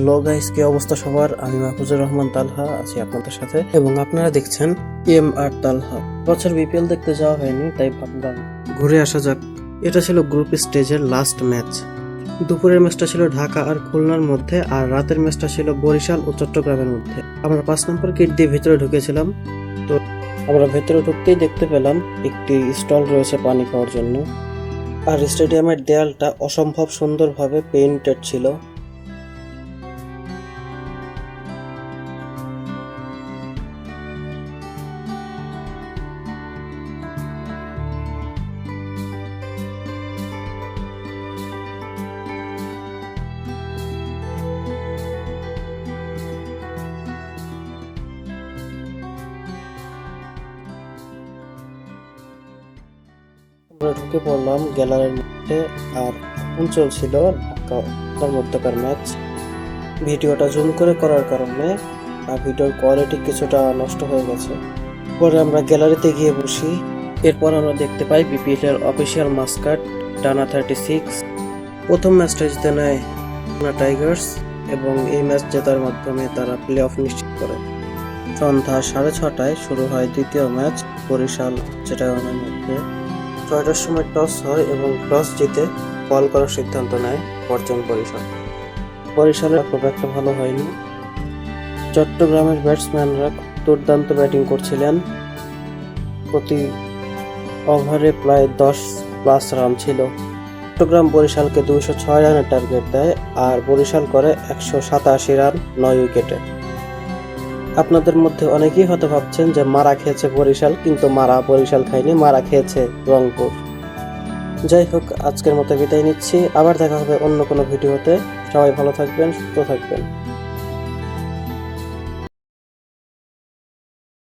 Hello guys, কি অবস্থা সবার? আমি মাহফুজুর রহমান তালহা আছি আপনাদের সাথে এবং আপনারা দেখছেন এম.আর. তালহা। বছর বিপিএল দেখতে যাওয়া হয়নি, তাই ভাবলাম ঘুরে আসা যাক। এটা ছিল গ্রুপ স্টেজের লাস্ট ম্যাচ। দুপুরের ম্যাচটা ছিল ঢাকা আর খুলনার মধ্যে, আর রাতের ম্যাচটা ছিল বরিশাল ও চট্টগ্রামের মধ্যে। আমরা 5 নম্বর গেট দিয়ে ভেতরে ঢুকেছিলাম। তো আমরা ভেতরে ঢুকতেই দেখতে পেলাম একটি স্টল রয়েছে পানি খাওয়ার জন্য, আর স্টেডিয়ামের দেয়ালটা অসম্ভব সুন্দরভাবে পেইন্টেড ছিল। আমরা ঢুকে পড়লাম গ্যালারির মধ্যে, আর এখন চলছিল ঢাকার মধ্যকার ম্যাচ। ভিডিওটা জুম করে করার কারণে ভিডিওর কোয়ালিটি কিছুটা নষ্ট হয়ে গেছে। পরে আমরা গ্যালারিতে গিয়ে বসি। এরপর আমরা দেখতে পাই বিপিএল এর অফিসিয়াল মাস্কট ডানা 36 প্রথম ম্যাচটা জিতে নেয় খুলনা টাইগার্স, এবং এই ম্যাচ জেতার মাধ্যমে তারা প্লে অফ নিশ্চিত করে। সন্ধ্যা 6:30টায় শুরু হয় দ্বিতীয় ম্যাচ বরিশাল চিটাগংয়ের মধ্যে। 6টার সময় টস হয় এবং টস জিতে বল করার সিদ্ধান্ত নেয় পরচুন বরিশাল। বরিশালের খুব একটা ভালো হয়নি। চট্টগ্রামের ব্যাটসম্যানরা দুর্দান্ত ব্যাটিং করছিলেন। প্রতি ওভারে প্রায় 10+ রান ছিল। চট্টগ্রাম বরিশালকে 206 রানের টার্গেট দেয়, আর বরিশাল করে 187 রান 9 উইকেটে। আপনাদের মধ্যে অনেকেই হয়তো ভাবছেন যে মারা খেয়েছে বরিশাল, কিন্তু মারা বরিশাল খায়নি, মারা খেয়েছে রংপুর। যাই হোক, আজকের মতো বিদায় নিচ্ছি। আবার দেখা হবে অন্য কোনো ভিডিওতে। সবাই ভালো থাকবেন, সুস্থ থাকবেন।